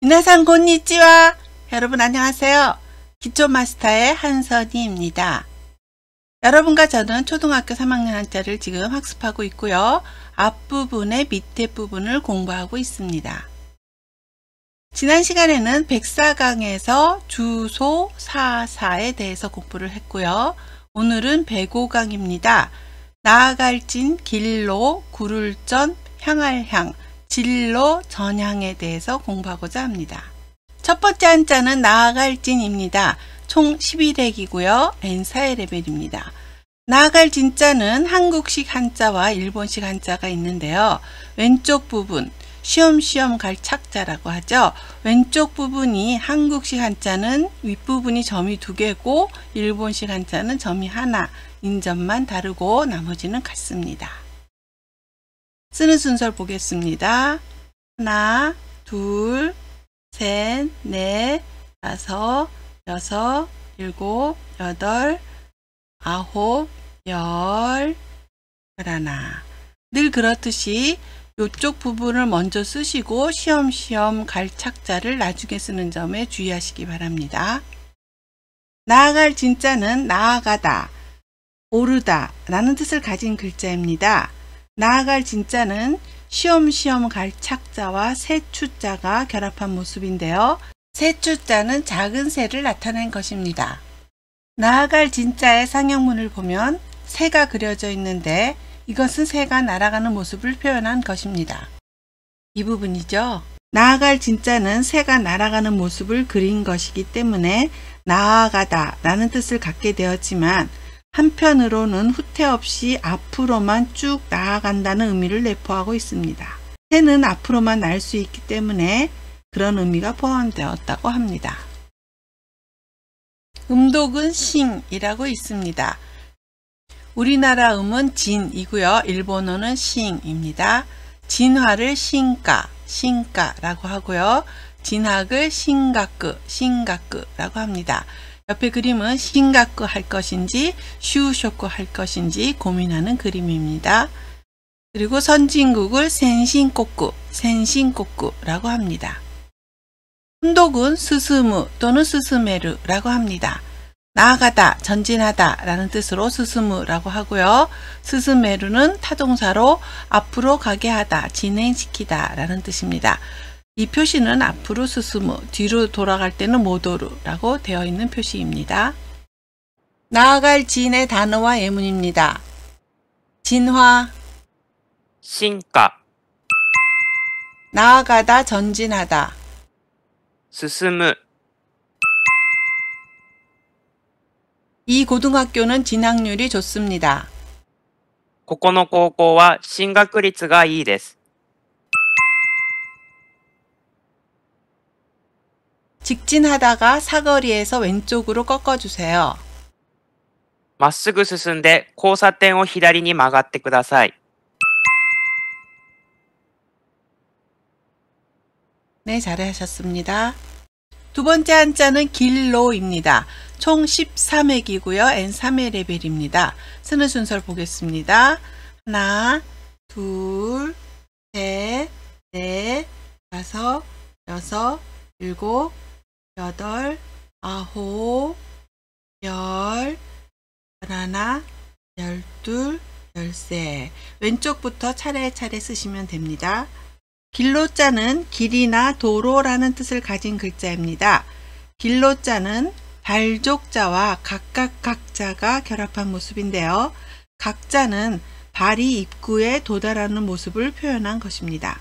미나상 곤니찌와. 여러분 안녕하세요. 기초마스터의 한선희입니다. 여러분과 저는 초등학교 3학년 한자를 지금 학습하고 있고요. 앞부분의 밑에 부분을 공부하고 있습니다. 지난 시간에는 백사강에서 주소 사사에 대해서 공부를 했고요. 오늘은 백오강입니다. 나아갈 진, 길로, 구를 전, 향할 향, 진로, 전향에 대해서 공부하고자 합니다. 첫 번째 한자는 나아갈 진입니다. 총 11회기고요. N4의 레벨입니다. 나아갈 진자는 한국식 한자와 일본식 한자가 있는데요. 왼쪽 부분, 쉬엄쉬엄 갈 착자라고 하죠. 왼쪽 부분이 한국식 한자는 윗부분이 점이 2개고 일본식 한자는 점이 1인 점만 다르고 나머지는 같습니다. 쓰는 순서를 보겠습니다. 하나, 둘, 셋, 넷, 다섯, 여섯, 일곱, 여덟, 아홉, 열, 열하나. 늘 그렇듯이 이쪽 부분을 먼저 쓰시고 쉬엄쉬엄 갈 착자를 나중에 쓰는 점에 주의하시기 바랍니다. 나아갈 진자는 나아가다, 오르다 라는 뜻을 가진 글자입니다. 나아갈 진자는 쉬엄쉬엄 갈 착자와 새추자가 결합한 모습인데요. 새추자는 작은 새를 나타낸 것입니다. 나아갈 진자의 상형문을 보면 새가 그려져 있는데 이것은 새가 날아가는 모습을 표현한 것입니다. 이 부분이죠. 나아갈 진자는 새가 날아가는 모습을 그린 것이기 때문에 나아가다 라는 뜻을 갖게 되었지만 한편으로는 후퇴 없이 앞으로만 쭉 나아간다는 의미를 내포하고 있습니다. 새는 앞으로만 날 수 있기 때문에 그런 의미가 포함되었다고 합니다. 음독은 싱이라고 있습니다. 우리나라 음은 진이고요. 일본어는 싱입니다. 진화를 신가라고 하고요. 진학을 신가크라고 합니다. 옆에 그림은 신가크 할 것인지 슈쇼크 할 것인지 고민하는 그림입니다. 그리고 선진국을 센신코쿠라고 합니다. 훈독은 스스무 또는 스스메르라고 합니다. 나아가다, 전진하다 라는 뜻으로 스스무라고 하고요. 스스메르는 타동사로 앞으로 가게 하다, 진행시키다 라는 뜻입니다. 이 표시는 앞으로 스스무, 뒤로 돌아갈 때는 모도르라고 되어 있는 표시입니다. 나아갈 진의 단어와 예문입니다. 진화, 신가, 나아가다, 전진하다, 進む 이 고등학교는 진학률이 좋습니다. ここの高校は進学率がいいです。 직진하다가 사거리에서 왼쪽으로 꺾어주세요. まっすぐ進んで交差点を左に曲がってください。 네, 잘하셨습니다. 두 번째 한자는 길로입니다. 총 13회기고요. N3회 레벨입니다. 쓰는 순서를 보겠습니다. 하나, 둘, 셋, 넷, 다섯, 여섯, 일곱, 여덟, 아홉, 열, 열하나, 열둘, 열세. 왼쪽부터 차례차례 쓰시면 됩니다. 길로자는 길이나 도로라는 뜻을 가진 글자입니다. 길로자는 발족자와 각자가 결합한 모습인데요. 각자는 발이 입구에 도달하는 모습을 표현한 것입니다.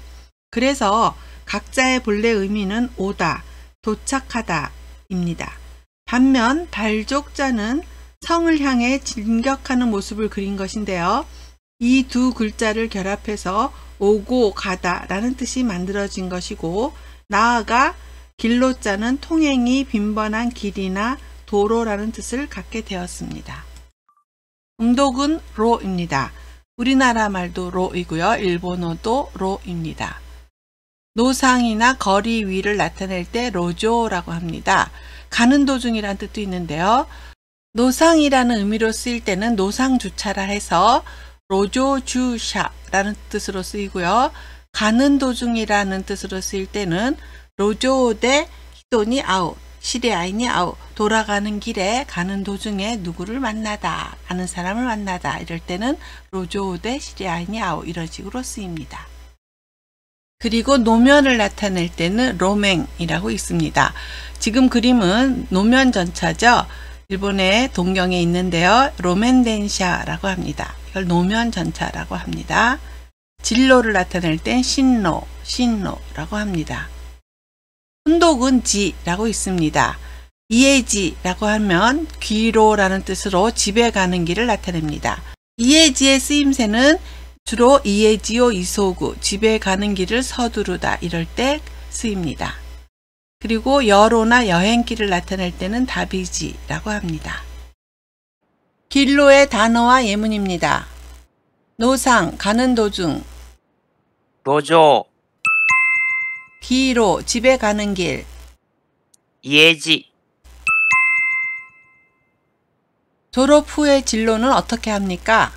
그래서 각자의 본래 의미는 오다, 도착하다 입니다. 반면 발족자는 성을 향해 진격하는 모습을 그린 것인데요. 이 두 글자를 결합해서 오고 가다 라는 뜻이 만들어진 것이고, 나아가 길로자는 통행이 빈번한 길이나 도로라는 뜻을 갖게 되었습니다. 음독은 로입니다. 우리나라 말도 로이고요. 일본어도 로입니다. 노상이나 거리 위를 나타낼 때 로조라고 합니다. 가는 도중이란 뜻도 있는데요. 노상이라는 의미로 쓰일 때는 노상주차라 해서 로조주샤라는 뜻으로 쓰이고요. 가는 도중이라는 뜻으로 쓰일 때는 로조대 히도니 아우, 시리아이니 아우, 돌아가는 길에 가는 도중에 누구를 만나다, 아는 사람을 만나다 이럴 때는 로조대 시리아이니 아우 이런 식으로 쓰입니다. 그리고 노면을 나타낼 때는 로맹이라고 있습니다. 지금 그림은 노면 전차죠. 일본의 동경에 있는데요. 로멘덴샤라고 합니다. 이걸 노면 전차라고 합니다. 진로를 나타낼 땐 신로라고 합니다. 훈독은 지라고 있습니다. 이에지라고 하면 귀로라는 뜻으로 집에 가는 길을 나타냅니다. 이에지의 쓰임새는 주로 이에지오 이소구, 집에 가는 길을 서두르다 이럴 때 쓰입니다. 그리고 여로나 여행길을 나타낼 때는 다비지라고 합니다. 길로의 단어와 예문입니다. 노상, 가는 도중. 路上、 기로, 집에 가는 길. 家路、 졸업 후의 진로는 어떻게 합니까?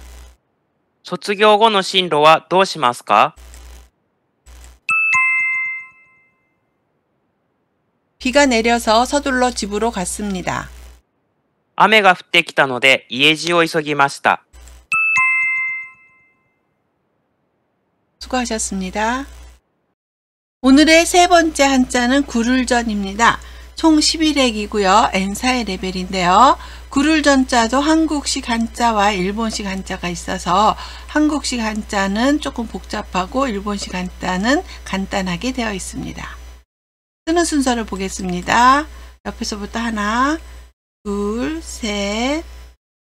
卒業後の進路はどうしますか？ 비가 내려서 서둘러 집으로 갔습니다. 雨が降ってきたので家路を急ぎました。 수고하셨습니다. 오늘의 세 번째 한자는 구룰전입니다. 총 11회이고요. N4의 레벨인데요. 구룰전자도 한국식 한자와 일본식 한자가 있어서 한국식 한자는 조금 복잡하고 일본식 한자는 간단하게 되어 있습니다. 쓰는 순서를 보겠습니다. 옆에서부터 하나, 둘, 셋,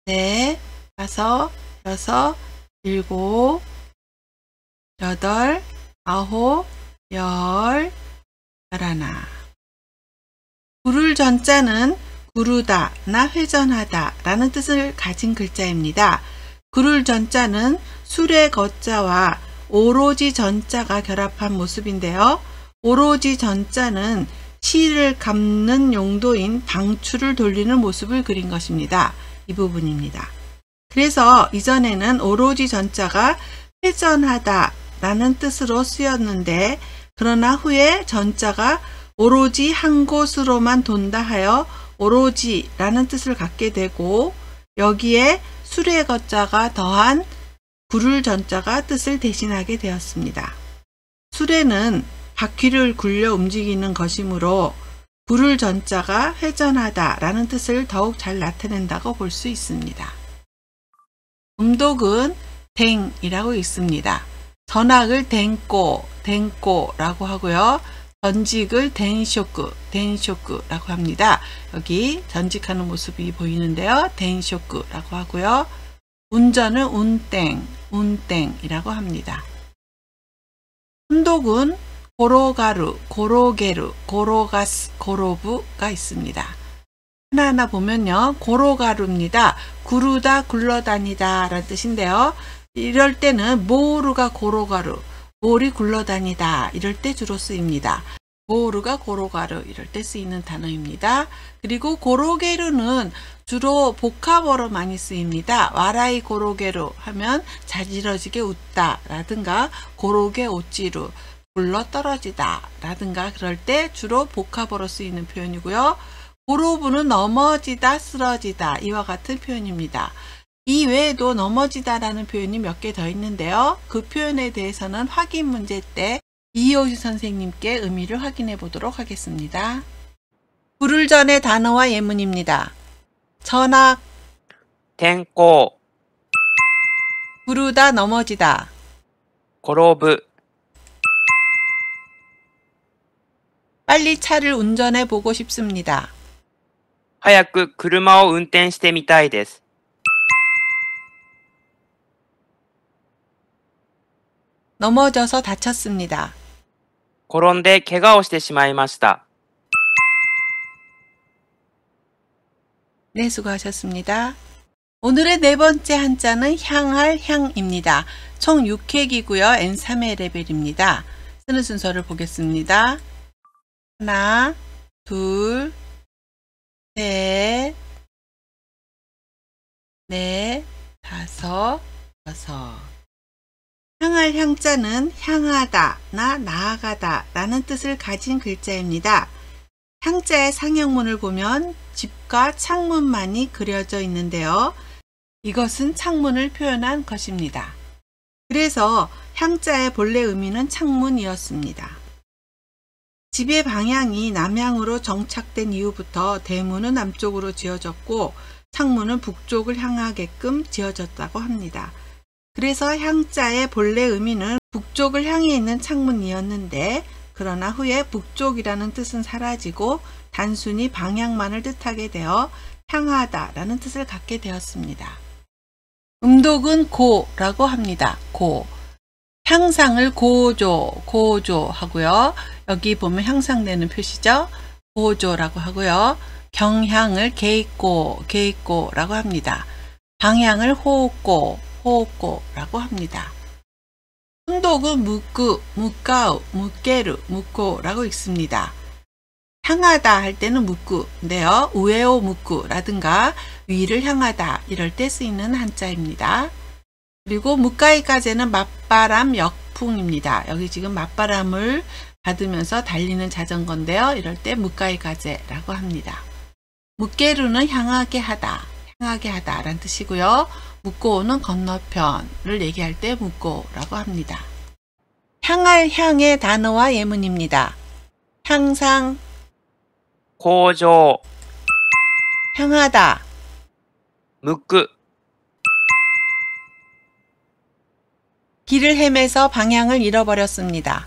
넷, 다섯, 여섯, 일곱, 여덟, 아홉, 열, 열하나. 구룰 전자는 구르다나 회전하다 라는 뜻을 가진 글자입니다. 구룰 전자는 술의 거자와 오로지 전자가 결합한 모습인데요. 오로지 전자는 실을 감는 용도인 방추를 돌리는 모습을 그린 것입니다. 이 부분입니다. 그래서 이전에는 오로지 전자가 회전하다 라는 뜻으로 쓰였는데 그러나 후에 전자가 오로지 한 곳으로만 돈다 하여 오로지 라는 뜻을 갖게 되고 여기에 술의 거자가 더한 구룰 전자가 뜻을 대신하게 되었습니다. 술에는 바퀴를 굴려 움직이는 것이므로 구룰 전자가 회전하다 라는 뜻을 더욱 잘 나타낸다고 볼 수 있습니다. 음독은 댕이라고 있습니다. 전학을 댕꼬라고 하고요. 전직을 덴쇼크라고 합니다. 여기 전직하는 모습이 보이는데요. 덴쇼크라고 하고요. 운전을 운땡이라고 합니다. 훈독은 고로가루, 고로게루, 고로가스, 고로부가 있습니다. 하나하나 보면요. 고로가루입니다. 구르다, 굴러다니다 라는 뜻인데요. 이럴 때는 모루가 고로가루, 몰이 굴러다니다 이럴 때 주로 쓰입니다. 모루가 고로가루 이럴 때 쓰이는 단어입니다. 그리고 고로게루는 주로 복합어로 많이 쓰입니다. 와라이 고로게루 하면 자지러지게 웃다 라든가 고로게 오찌루 굴러 떨어지다 라든가 그럴 때 주로 복합어로 쓰이는 표현이고요. 고로부는 넘어지다, 쓰러지다 이와 같은 표현입니다. 이 외에도 넘어지다라는 표현이 몇 개 더 있는데요. 그 표현에 대해서는 확인 문제 때 이효주 선생님께 의미를 확인해 보도록 하겠습니다. 구룰 전의 단어와 예문입니다. 전학, 転校、 구르다, 넘어지다, 転ぶ、 빨리 차를 운전해 보고 싶습니다. 早く車を運転してみたいです。 넘어져서 다쳤습니다. 転んで怪我をしてしまいました。 네, 수고하셨습니다. 오늘의 네 번째 한자는 향할 향입니다. 총 6획이고요. N3의 레벨입니다. 쓰는 순서를 보겠습니다. 하나, 둘, 셋, 넷, 다섯, 여섯. 향할 향자는 향하다나 나아가다 라는 뜻을 가진 글자입니다. 향자의 상형문을 보면 집과 창문만이 그려져 있는데요. 이것은 창문을 표현한 것입니다. 그래서 향자의 본래 의미는 창문이었습니다. 집의 방향이 남향으로 정착된 이후부터 대문은 남쪽으로 지어졌고 창문은 북쪽을 향하게끔 지어졌다고 합니다. 그래서 향자의 본래 의미는 북쪽을 향해 있는 창문이었는데 그러나 후에 북쪽이라는 뜻은 사라지고 단순히 방향만을 뜻하게 되어 향하다 라는 뜻을 갖게 되었습니다. 음독은 고라고 합니다. 고. 향상을 고조 하고요. 여기 보면 향상되는 표시죠. 고조라고 하고요. 경향을 게이꼬라고 합니다. 방향을 호꼬라고 합니다. 음독은 무까우, 무꼬라고 읽습니다. 향하다 할 때는 무꾸인데요. 우에오 무꾸라든가 위를 향하다 이럴 때 쓰이는 한자입니다. 그리고 무까이까지는 맞바람 역풍입니다. 여기 지금 맞바람을 받으면서 달리는 자전거인데요. 이럴 때 무까이까제라고 합니다. 무게루는 향하게 하다 라는 뜻이고요. 무꼬는 건너편을 얘기할 때 무꼬라고 합니다. 향할 향의 단어와 예문입니다. 향상, 向上、 향하다, 向く、 길을 헤매서 방향을 잃어버렸습니다.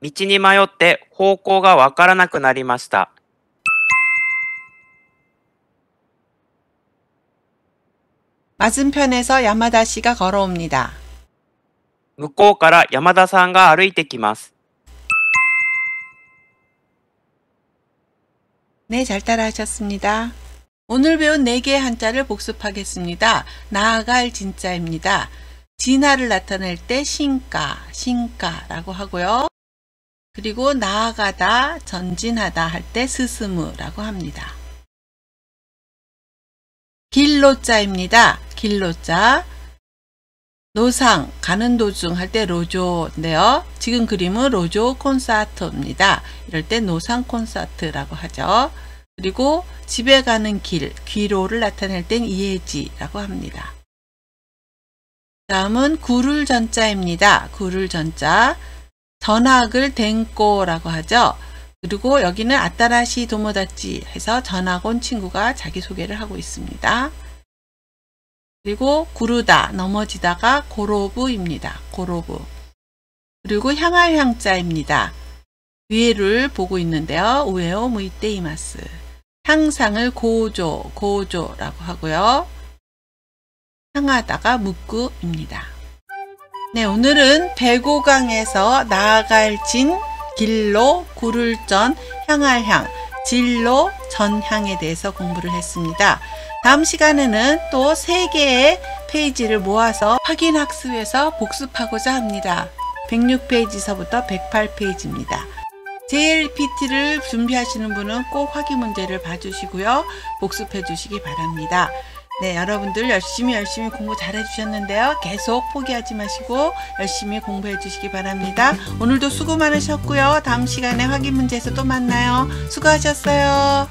道に迷って方向がわからなくなりました。 맞은편에서 야마다 씨가 걸어옵니다. 向こうから山田さんが歩いてきます。 네, 잘 따라하셨습니다. 오늘 배운 4개의 한자를 복습하겠습니다. 나아갈 진자입니다. 진화를 나타낼 때 신가라고 하고요. 그리고 나아가다, 전진하다 할 때 스스무라고 합니다. 길로자입니다. 길로자. 노상, 가는 도중 할 때 로조인데요. 지금 그림은 로조 콘서트입니다. 이럴 때 노상 콘서트라고 하죠. 그리고 집에 가는 길, 귀로를 나타낼 땐 이해지라고 합니다. 다음은 구를 전자입니다. 구를 전자. 전학을 댕꼬라고 하죠. 그리고 여기는 아따라시 도모다치 해서 전학 온 친구가 자기소개를 하고 있습니다. 그리고 구르다, 넘어지다가 고로부입니다. 고로부. 그리고 향할 향자입니다. 위에를 보고 있는데요. 우에오 무이테이마스. 향상을 고조라고 하고요. 향하다가 묵구입니다. 네, 오늘은 배고강에서 나아갈 진, 길로, 구를 전, 향할 향, 진로, 전향에 대해서 공부를 했습니다. 다음 시간에는 또 3개의 페이지를 모아서 확인학습에서 복습하고자 합니다. 106페이지서부터 108페이지입니다. JLPT를 준비하시는 분은 꼭 확인 문제를 봐주시고요. 복습해 주시기 바랍니다. 네, 여러분들 열심히 공부 잘 해주셨는데요. 계속 포기하지 마시고 열심히 공부해 주시기 바랍니다. 오늘도 수고 많으셨고요. 다음 시간에 확인 문제에서 또 만나요. 수고하셨어요.